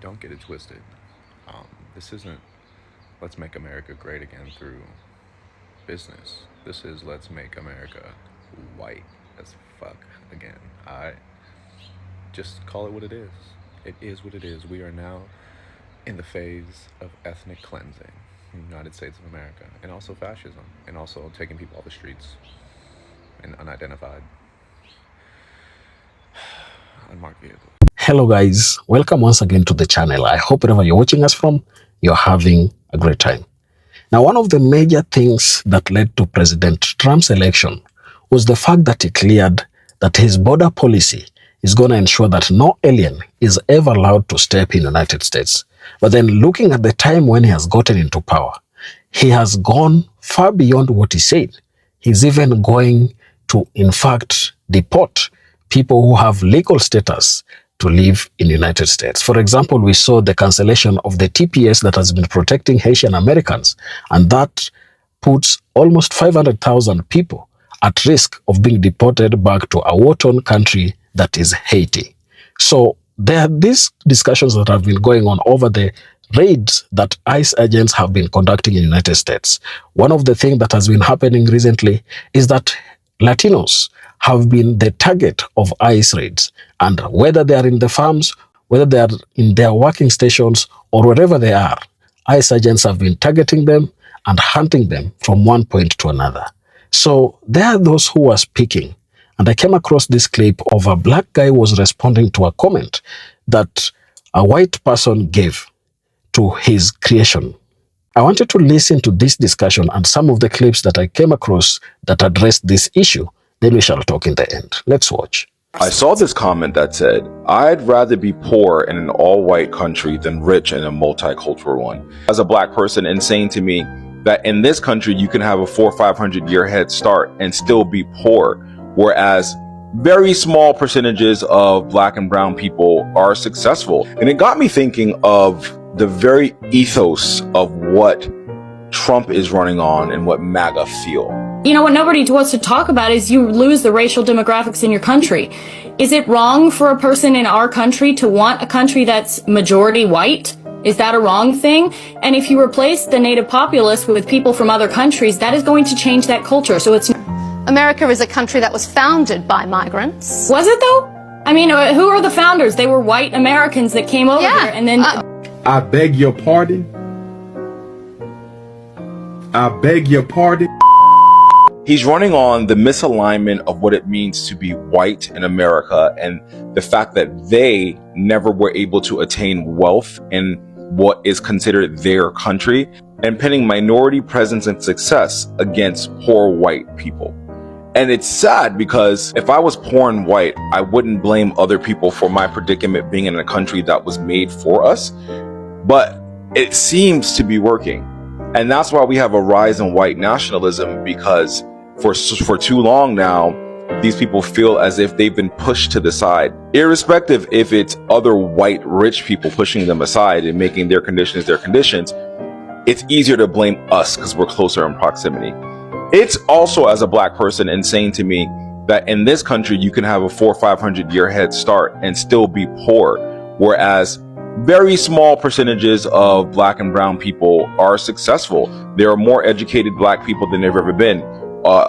don't get it twisted. This isn't let's make America great again through business. This is let's make America white as fuck again. I just call it what it is. It is what it is. We are now in the phase of ethnic cleansing in the United States of America, and also fascism, and also taking people off the streets and unidentified unmarked vehicles. Hello guys, welcome once again to the channel. I hope wherever you're watching us from, you're having a great time. Now, one of the major things that led to President Trump's election was the fact that he cleared that his border policy is going to ensure that no alien is ever allowed to step in the United States. But then looking at the time when he has gotten into power, he has gone far beyond what he said. He's even going to, in fact, deport people who have legal status to live in the United States. For example, we saw the cancellation of the TPS that has been protecting Haitian Americans, and that puts almost 500,000 people at risk of being deported back to a war-torn country that is Haiti. So there are these discussions that have been going on over the raids that ICE agents have been conducting in the United States. One of the things that has been happening recently is that Latinos have been the target of ICE raids, and whether they are in the farms, whether they are in their working stations, or wherever they are, ICE agents have been targeting them and hunting them from one point to another. So there are those who are speaking, and I came across this clip of a black guy who was responding to a comment that a white person gave to his creation. I wanted to listen to this discussion and some of the clips that I came across that addressed this issue. Then we shall talk in the end. Let's watch. I saw this comment that said, I'd rather be poor in an all-white country than rich in a multicultural one. As a black person, and saying to me that in this country you can have a 400 or 500 year head start and still be poor, whereas very small percentages of black and brown people are successful. And it got me thinking of the very ethos of what Trump is running on and what MAGA feel. You know, what nobody wants to talk about is you lose the racial demographics in your country. Is it wrong for a person in our country to want a country that's majority white? Is that a wrong thing? And if you replace the native populace with people from other countries, that is going to change that culture. So it's... America is a country that was founded by migrants. Was it though? I mean, who are the founders? They were white Americans that came over here and then... I beg your pardon. I beg your pardon. He's running on the misalignment of what it means to be white in America and the fact that they never were able to attain wealth in what is considered their country, and pinning minority presence and success against poor white people. And it's sad because if I was poor and white, I wouldn't blame other people for my predicament being in a country that was made for us. But it seems to be working. And that's why we have a rise in white nationalism, because for too long now, these people feel as if they've been pushed to the side. Irrespective if it's other white rich people pushing them aside and making their conditions, it's easier to blame us because we're closer in proximity. It's also, as a black person, insane to me that in this country you can have a 400 or 500 year head start and still be poor, whereas very small percentages of black and brown people are successful. There are more educated black people than there've ever been.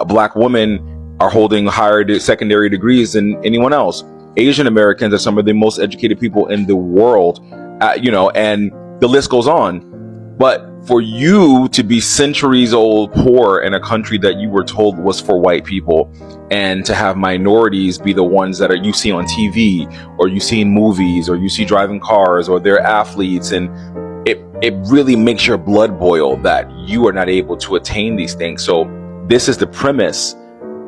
Black women are holding higher secondary degrees than anyone else. Asian Americans are some of the most educated people in the world, and the list goes on. But for you to be centuries old poor in a country that you were told was for white people, and to have minorities be the ones that you see on TV, or you see in movies, or you see driving cars, or they're athletes, and it really makes your blood boil that you are not able to attain these things. So this is the premise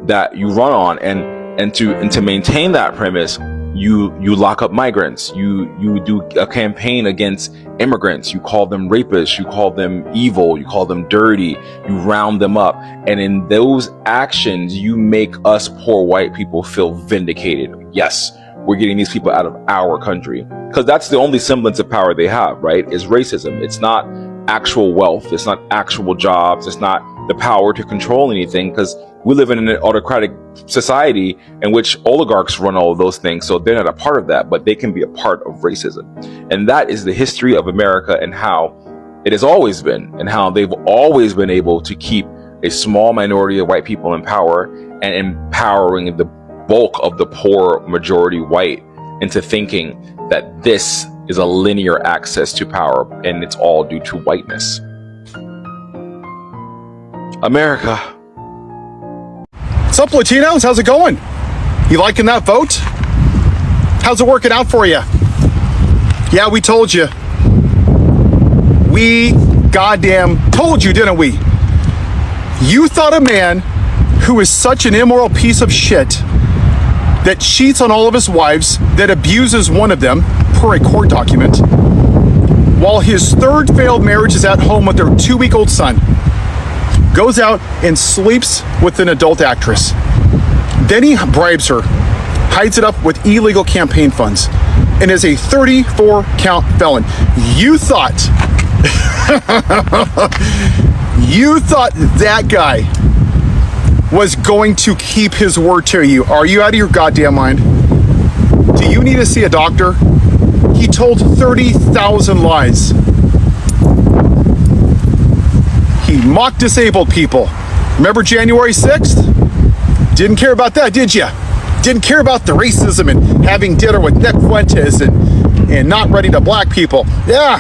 that you run on, and to maintain that premise, you lock up migrants, you do a campaign against immigrants, you call them rapists, you call them evil, you call them dirty, you round them up, and in those actions you make us poor white people feel vindicated. Yes, we're getting these people out of our country, because that's the only semblance of power they have, right? Is racism. It's not actual wealth, it's not actual jobs, it's not the power to control anything, because We live in an autocratic society in which oligarchs run all of those things, so they're not a part of that, but they can be a part of racism. And that is the history of America and how it has always been, and how they've always been able to keep a small minority of white people in power and empowering the bulk of the poor majority white into thinking that this is a linear access to power, and it's all due to whiteness. America. What's up, Latinos? How's it going? You liking that vote? How's it working out for you? Yeah, we told you. We goddamn told you, didn't we? You thought a man who is such an immoral piece of shit, that cheats on all of his wives, that abuses one of them, per a court document, while his third failed marriage is at home with their 2-week-old son, goes out and sleeps with an adult actress. Then he bribes her, hides it up with illegal campaign funds, and is a 34-count felon. You thought, you thought that guy was going to keep his word to you. Are you out of your goddamn mind? Do you need to see a doctor? He told 30,000 lies. He mocked disabled people. Remember January 6th? Didn't care about that, did you? Didn't care about the racism and having dinner with Nick Fuentes and not ready to black people. Yeah,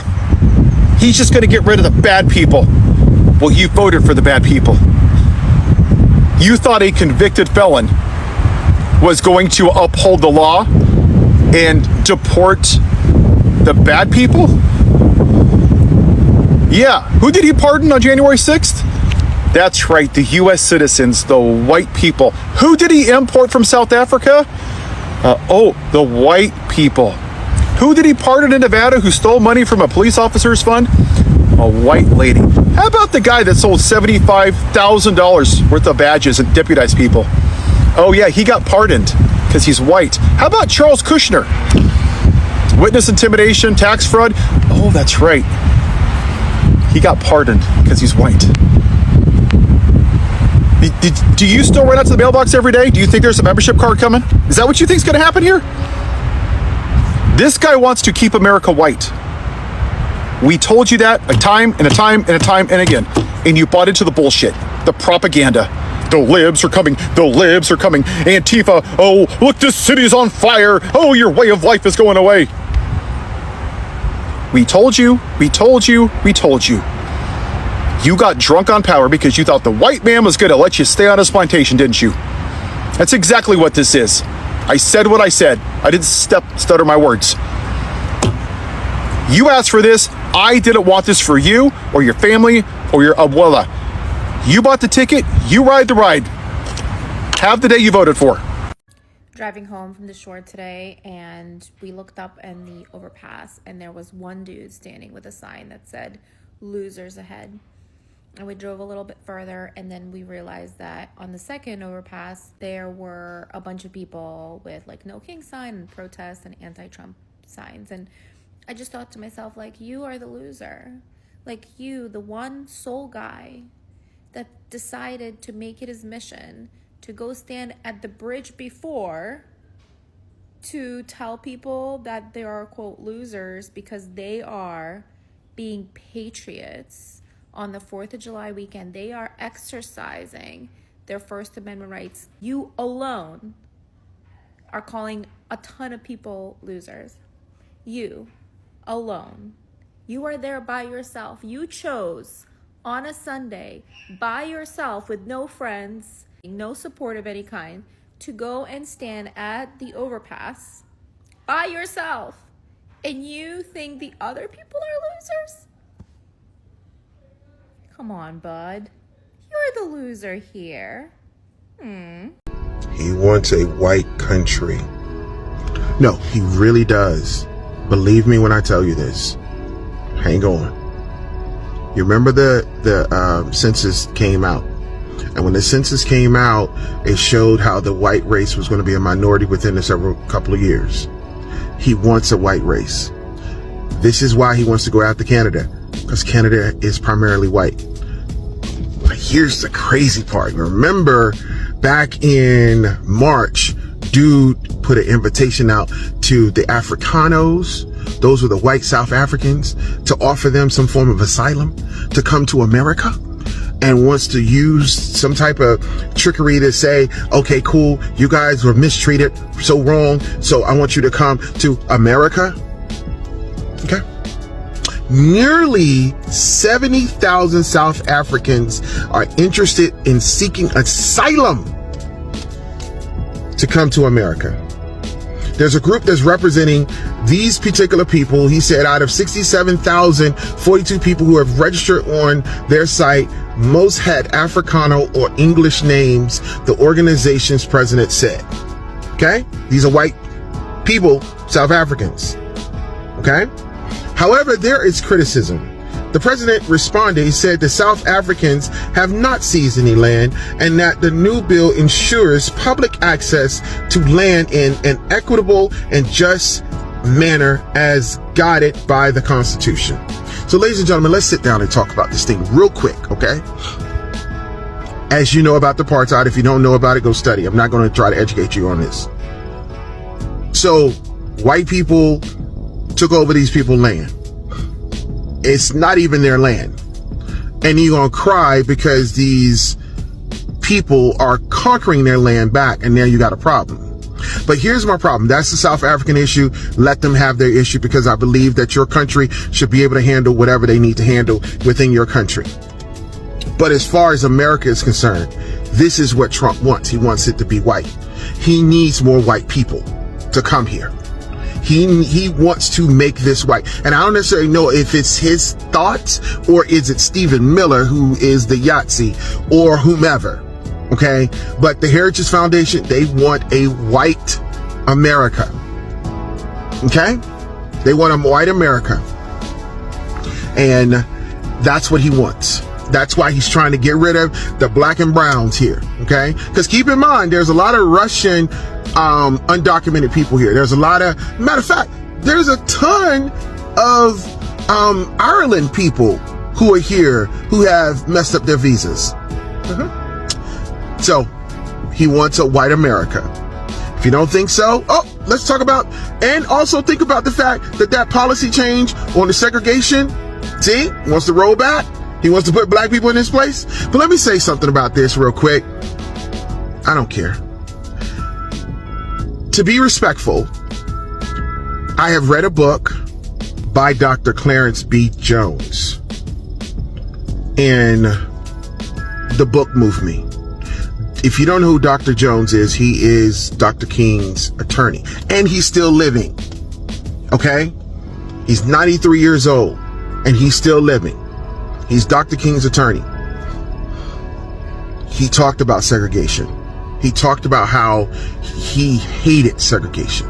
he's just gonna get rid of the bad people. Well, you voted for the bad people. You thought a convicted felon was going to uphold the law and deport the bad people? Yeah, who did he pardon on January 6th? That's right, the US citizens, the white people. Who did he import from South Africa? The white people. Who did he pardon in Nevada who stole money from a police officer's fund? A white lady. How about the guy that sold $75,000 worth of badges and deputized people? Oh yeah, he got pardoned because he's white. How about Charles Kushner? Witness intimidation, tax fraud. Oh, that's right. He got pardoned because he's white. Do you still run out to the mailbox every day? Do you think there's a membership card coming? Is that what you think is going to happen here? This guy wants to keep America white. We told you that a time and a time and a time and again, and you bought into the bullshit, the propaganda. The libs are coming, the libs are coming. Antifa, oh, look, this city's on fire. Oh, your way of life is going away. We told you, we told you, we told you. You got drunk on power because you thought the white man was going to let you stay on his plantation, didn't you? That's exactly what this is. I said what I said. I didn't stutter my words. You asked for this. I didn't want this for you or your family or your abuela. You bought the ticket. You ride the ride. Have the day you voted for. Driving home from the shore today, and we looked up in the overpass, and there was one dude standing with a sign that said, "Losers ahead." And we drove a little bit further, and then we realized that on the second overpass, there were a bunch of people with like No King sign and protest and anti-Trump signs. And I just thought to myself, like, you are the loser. Like, you, the one sole guy that decided to make it his mission to go stand at the bridge before to tell people that they are, quote, losers because they are being patriots on the 4th of July weekend. They are exercising their First Amendment rights. You alone are calling a ton of people losers. You alone. You are there by yourself. You chose on a Sunday by yourself with no friends, no support of any kind, to go and stand at the overpass by yourself. And you think the other people are losers? Come on, bud. You're the loser here. He wants a white country. No, he really does. Believe me when I tell you this. Hang on. You remember the census came out. And when the census came out, it showed how the white race was going to be a minority within a couple of years. He wants a white race. This is why he wants to go after Canada, because Canada is primarily white. But here's the crazy part. Remember back in March, dude put an invitation out to the Africanos. Those were the white South Africans, to offer them some form of asylum to come to America, and wants to use some type of trickery to say, okay, cool, you guys were mistreated so wrong, so I want you to come to America. Okay. Nearly 70,000 South Africans are interested in seeking asylum to come to America. There's a group that's representing these particular people. He said out of 67,042 people who have registered on their site, most had Africano or English names, the organization's president said. Okay? These are white people, South Africans. Okay? However, there is criticism. The president responded. He said the South Africans have not seized any land and that the new bill ensures public access to land in an equitable and just manner as guided by the Constitution. So, ladies and gentlemen, let's sit down and talk about this thing real quick, okay? As you know about the apartheid, if you don't know about it, go study. I'm not going to try to educate you on this. So, white people took over these people's land. It's not even their land. And you're going to cry because these people are conquering their land back, and now you got a problem. But here's my problem. That's the South African issue. Let them have their issue, because I believe that your country should be able to handle whatever they need to handle within your country. But as far as America is concerned, this is what Trump wants. He wants it to be white. He needs more white people to come here. He wants to make this white. And I don't necessarily know if it's his thoughts or is it Stephen Miller, who is the Yahtzee, or whomever. Okay. But the Heritage Foundation, they want a white America. Okay. They want a white America. And that's what he wants. That's why he's trying to get rid of the black and browns here. Okay. Because keep in mind, there's a lot of Russian undocumented people here. There's a lot of, matter of fact, there's a ton of Ireland people who are here who have messed up their visas. So he wants a white America. If you don't think so, let's talk about, and also think about the fact that that policy change on the segregation, see, wants to roll back. He wants to put black people in his place. But let me say something about this real quick. I don't care. To be respectful, I have read a book by Dr. Clarence B. Jones, and the book moved me. If you don't know who Dr. Jones is, he is Dr. King's attorney, and he's still living. Okay? He's 93 years old, and he's still living. He's Dr. King's attorney. He talked about segregation. He talked about how he hated segregation.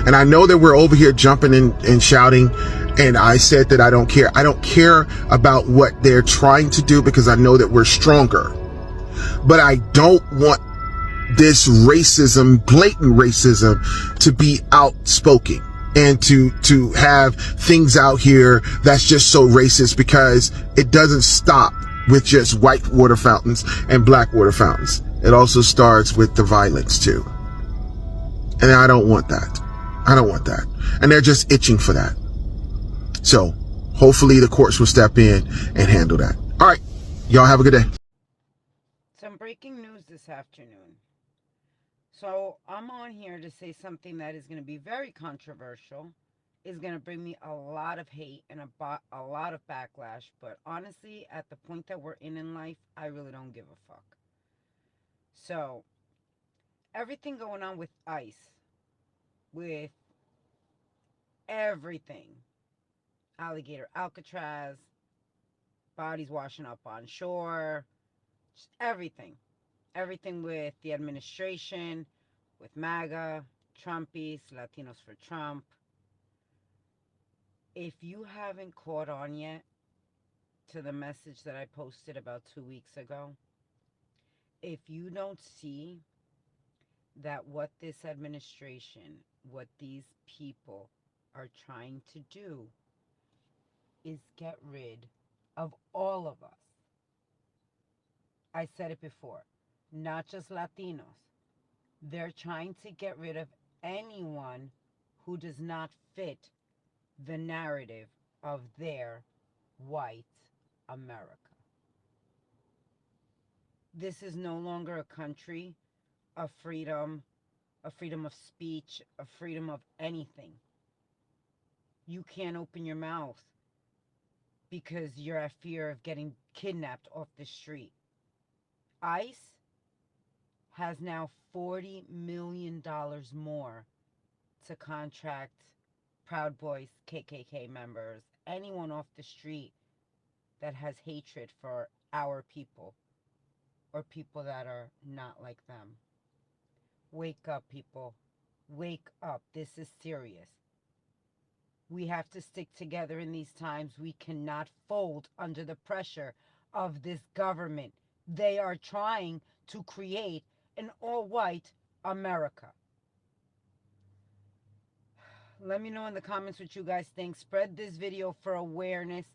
And I know that we're over here jumping and shouting, and I said that I don't care. I don't care about what they're trying to do, because I know that we're stronger. But I don't want this racism, blatant racism, to be outspoken and to have things out here that's just so racist, because it doesn't stop with just white water fountains and black water fountains. It also starts with the violence too. And I don't want that. I don't want that. And they're just itching for that. So hopefully the courts will step in and handle that. All right. Y'all have a good day. Some breaking news this afternoon. So I'm on here to say something that is going to be very controversial, is going to bring me a lot of hate and a lot of backlash. But honestly, at the point that we're in life, I really don't give a fuck. So everything going on with ICE, with everything, alligator Alcatraz, bodies washing up on shore, just everything with the administration, with MAGA, Trumpies, Latinos for Trump. If you haven't caught on yet to the message that I posted about 2 weeks ago, if you don't see that what this administration, what these people are trying to do is get rid of all of us, I said it before, not just Latinos. They're trying to get rid of anyone who does not fit the narrative of their white America. This is no longer a country of freedom of speech, of freedom of anything. You can't open your mouth because you're at fear of getting kidnapped off the street. ICE has now $40 million more to contract Proud Boys, KKK members, anyone off the street that has hatred for our people or people that are not like them. Wake up, people. Wake up. This is serious. We have to stick together in these times. We cannot fold under the pressure of this government. They are trying to create an all-white America. Let me know in the comments what you guys think. Spread this video for awareness.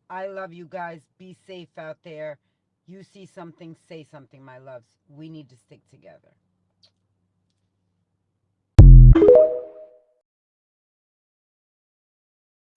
I love you guys. Be safe out there. You see something, say something, my loves. We need to stick together.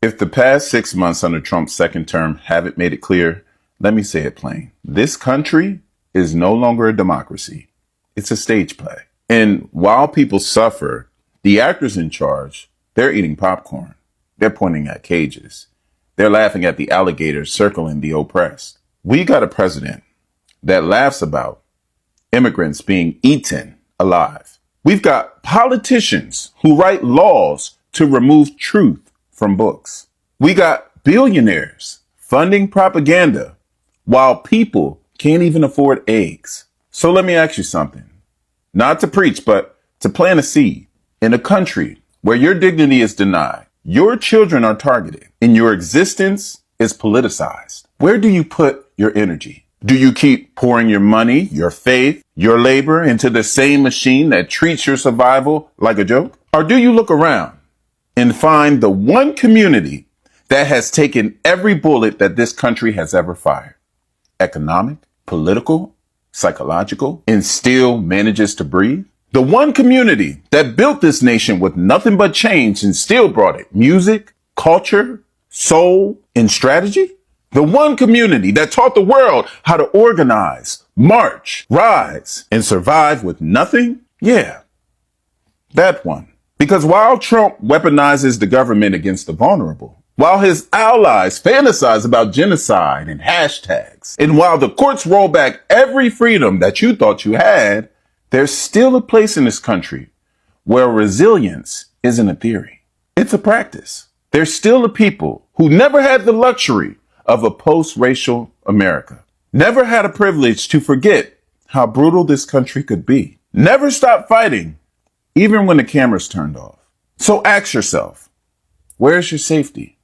If the past 6 months under Trump's second term haven't made it clear, let me say it plain. This country is no longer a democracy. It's a stage play. And while people suffer, the actors in charge, they're eating popcorn. They're pointing at cages. They're laughing at the alligators circling the oppressed. We got a president that laughs about immigrants being eaten alive. We've got politicians who write laws to remove truth from books. We got billionaires funding propaganda while people can't even afford eggs. So let me ask you something. Not to preach, but to plant a seed. In a country where your dignity is denied, your children are targeted, and your existence is politicized, where do you put your energy? Do you keep pouring your money, your faith, your labor into the same machine that treats your survival like a joke? Or do you look around and find the one community that has taken every bullet that this country has ever fired? Economic, political, psychological, and still manages to breathe? The one community that built this nation with nothing but change and still brought it music, culture, soul, and strategy? The one community that taught the world how to organize, march, rise, and survive with nothing? Yeah, that one. Because while Trump weaponizes the government against the vulnerable, while his allies fantasize about genocide and hashtags, and while the courts roll back every freedom that you thought you had, there's still a place in this country where resilience isn't a theory. It's a practice. There's still a people who never had the luxury of a post-racial America, never had a privilege to forget how brutal this country could be, never stopped fighting even when the camera's turned off. So ask yourself, where's your safety?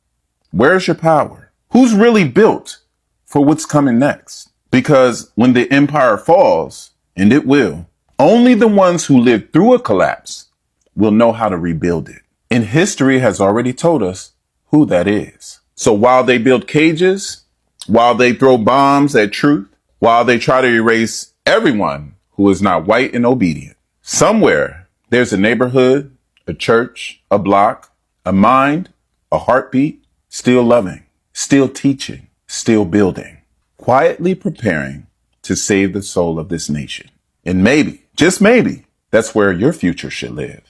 Where's your power? Who's really built for what's coming next? Because when the empire falls, and it will, only the ones who lived through a collapse will know how to rebuild it. And history has already told us who that is. So while they build cages, while they throw bombs at truth, while they try to erase everyone who is not white and obedient, somewhere there's a neighborhood, a church, a block, a mind, a heartbeat, still loving, still teaching, still building, quietly preparing to save the soul of this nation. And maybe, just maybe, that's where your future should live.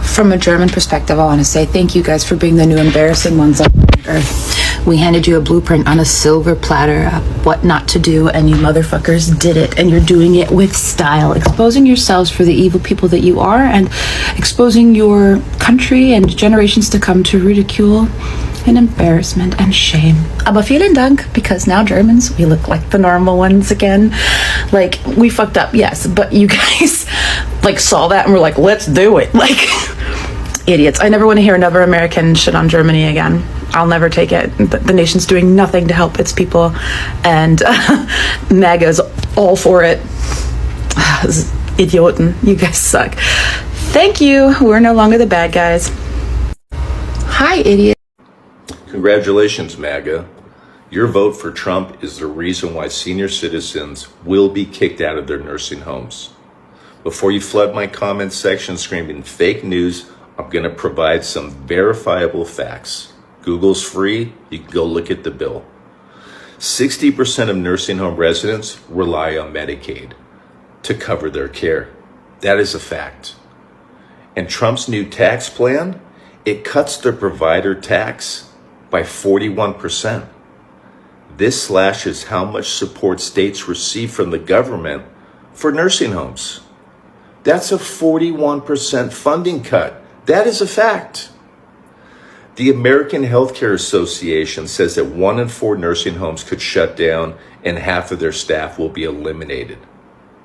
From a German perspective, I want to say thank you guys for being the new embarrassing ones on earth. We handed you a blueprint on a silver platter of what not to do, and you motherfuckers did it, and you're doing it with style, exposing yourselves for the evil people that you are, and exposing your country and generations to come to ridicule and embarrassment and shame. Aber vielen Dank, because now Germans, we look like the normal ones again. Like, we fucked up, yes, but you guys like saw that and were like, let's do it. Like, idiots. I never want to hear another American shit on Germany again. I'll never take it. The nation's doing nothing to help its people, and MAGA's all for it. Idioten, you guys suck. Thank you. We're no longer the bad guys. Hi, idiot. Congratulations, MAGA. Your vote for Trump is the reason why senior citizens will be kicked out of their nursing homes. Before you flood my comment section screaming fake news, I'm going to provide some verifiable facts. Google's free. You can go look at the bill. 60% of nursing home residents rely on Medicaid to cover their care. That is a fact. And Trump's new tax plan, it cuts the provider tax by 41%. This slashes how much support states receive from the government for nursing homes. That's a 41% funding cut. That is a fact. The American Healthcare Association says that 1 in 4 nursing homes could shut down and half of their staff will be eliminated.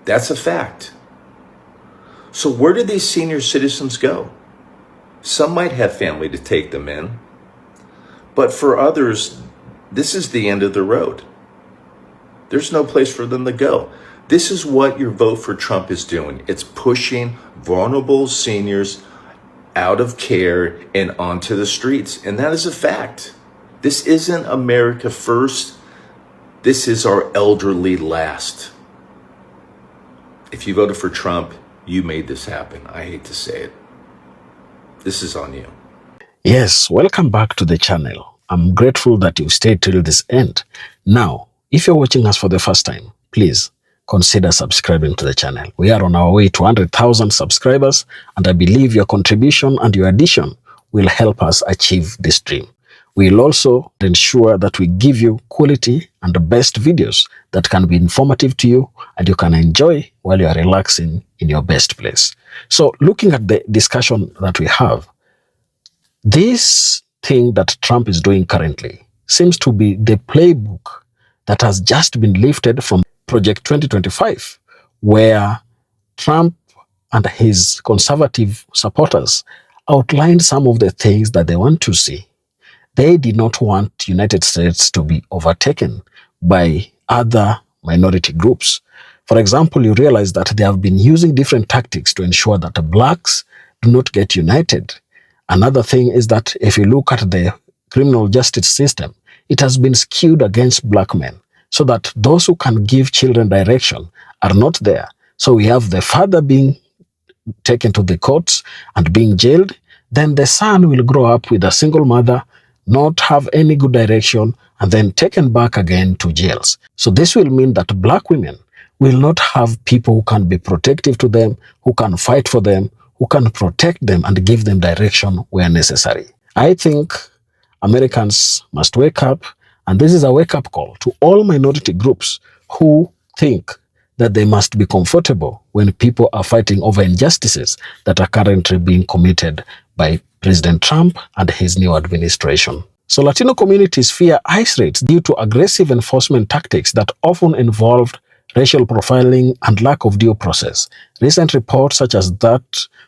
That's a fact. So where do these senior citizens go? Some might have family to take them in, but for others, this is the end of the road. There's no place for them to go. This is what your vote for Trump is doing. It's pushing vulnerable seniors out of care and onto the streets. And that is a fact. This isn't America first. This is our elderly last. If you voted for Trump, you made this happen. I hate to say it. This is on you. Yes, welcome back to the channel. I'm grateful that you stayed till this end. Now, if you're watching us for the first time, please consider subscribing to the channel. We are on our way to 100,000 subscribers, and I believe your contribution and your addition will help us achieve this dream. We'll also ensure that we give you quality and the best videos that can be informative to you and you can enjoy while you are relaxing in your best place. So looking at the discussion that we have, this thing that Trump is doing currently seems to be the playbook that has just been lifted from Project 2025, where Trump and his conservative supporters outlined some of the things that they want to see. They did not want the United States to be overtaken by other minority groups. For example, you realize that they have been using different tactics to ensure that the blacks do not get united. Another thing is that if you look at the criminal justice system, it has been skewed against black men, so that those who can give children direction are not there. So we have the father being taken to the courts and being jailed, then the son will grow up with a single mother, not have any good direction, and then taken back again to jails. So this will mean that black women will not have people who can be protective to them, who can fight for them, who can protect them and give them direction where necessary. I think Americans must wake up, and this is a wake-up call to all minority groups who think that they must be comfortable when people are fighting over injustices that are currently being committed by President Trump and his new administration. So Latino communities fear ICE raids due to aggressive enforcement tactics that often involved racial profiling and lack of due process. Recent reports such as that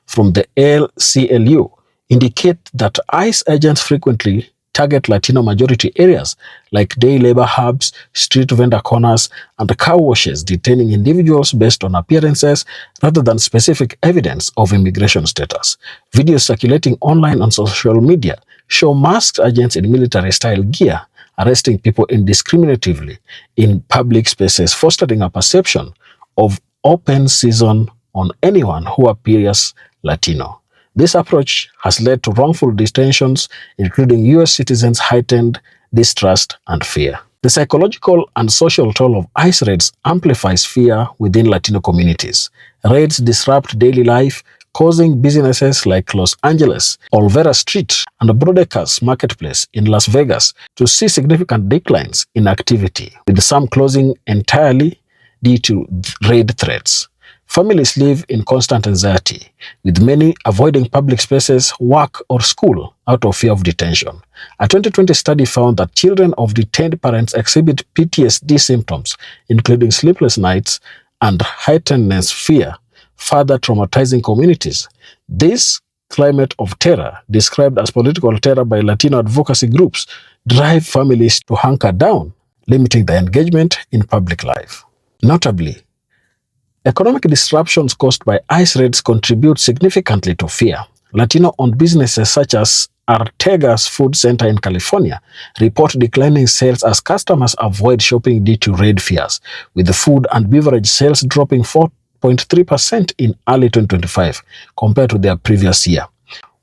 from the ACLU indicate that ICE agents frequently target Latino majority areas like day labor hubs, street vendor corners, and car washes, detaining individuals based on appearances rather than specific evidence of immigration status. Videos circulating online on social media show masked agents in military-style gear arresting people indiscriminately in public spaces, fostering a perception of open season on anyone who appears Latino. This approach has led to wrongful detentions, including U.S. citizens' heightened distrust and fear. The psychological and social toll of ICE raids amplifies fear within Latino communities. Raids disrupt daily life, causing businesses like Los Angeles, Olvera Street, and Broadacres Marketplace in Las Vegas to see significant declines in activity, with some closing entirely due to raid threats. Families live in constant anxiety, with many avoiding public spaces, work, or school out of fear of detention. A 2020 study found that children of detained parents exhibit PTSD symptoms, including sleepless nights and heightened fear, further traumatizing communities. This climate of terror, described as political terror by Latino advocacy groups, drive families to hunker down, limiting their engagement in public life. Notably, economic disruptions caused by ICE raids contribute significantly to fear. Latino-owned businesses such as Ortega's food center in California report declining sales as customers avoid shopping due to raid fears, with the food and beverage sales dropping 4.3% in early 2025 compared to their previous year.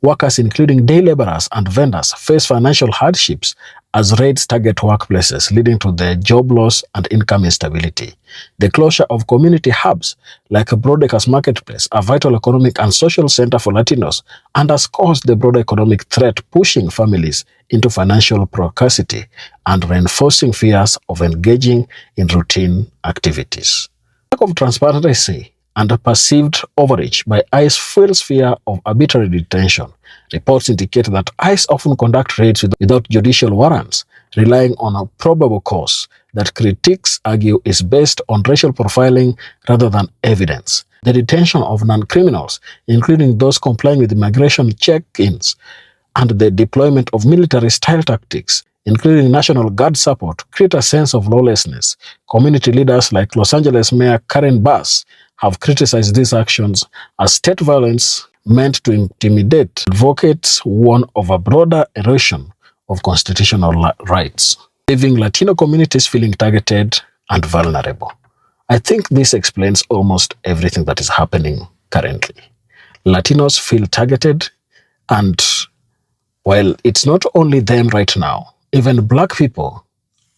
Workers, including day laborers and vendors, face financial hardships as raids target workplaces, leading to the job loss and income instability. The closure of community hubs like Broadacres Marketplace, a vital economic and social center for Latinos, underscores the broader economic threat, pushing families into financial precarity and reinforcing fears of engaging in routine activities. Lack of transparency and perceived overreach by ICE fuels fear of arbitrary detention. Reports indicate that ICE often conduct raids without judicial warrants, relying on a probable cause that critics argue is based on racial profiling rather than evidence. The detention of non-criminals, including those complying with immigration check-ins, and the deployment of military-style tactics, including National Guard support, create a sense of lawlessness. Community leaders like Los Angeles Mayor Karen Bass have criticized these actions as state violence meant to intimidate. Advocates warn of a broader erosion of constitutional rights, leaving Latino communities feeling targeted and vulnerable. I think this explains almost everything that is happening currently. Latinos feel targeted, and while it's not only them right now, even Black people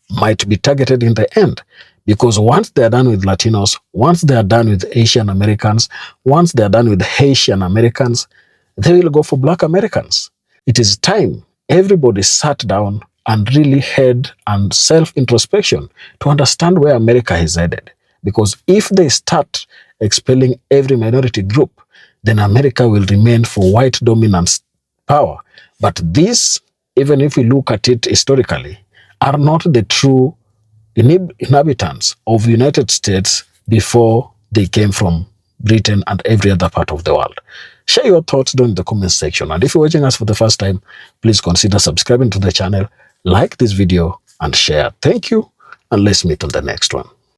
might be targeted in the end, because once they are done with Latinos, once they are done with Asian Americans, once they are done with Haitian Americans, they will go for Black Americans. It is time everybody sat down and really had and self-introspection to understand where America is headed. Because if they start expelling every minority group, then America will remain for white dominance power. But this, even if we look at it historically, are not the true inhabitants of the United States before they came from Britain and every other part of the world. Share your thoughts down in the comment section. And if you're watching us for the first time, please consider subscribing to the channel, like this video, and share. Thank you, and let's meet on the next one.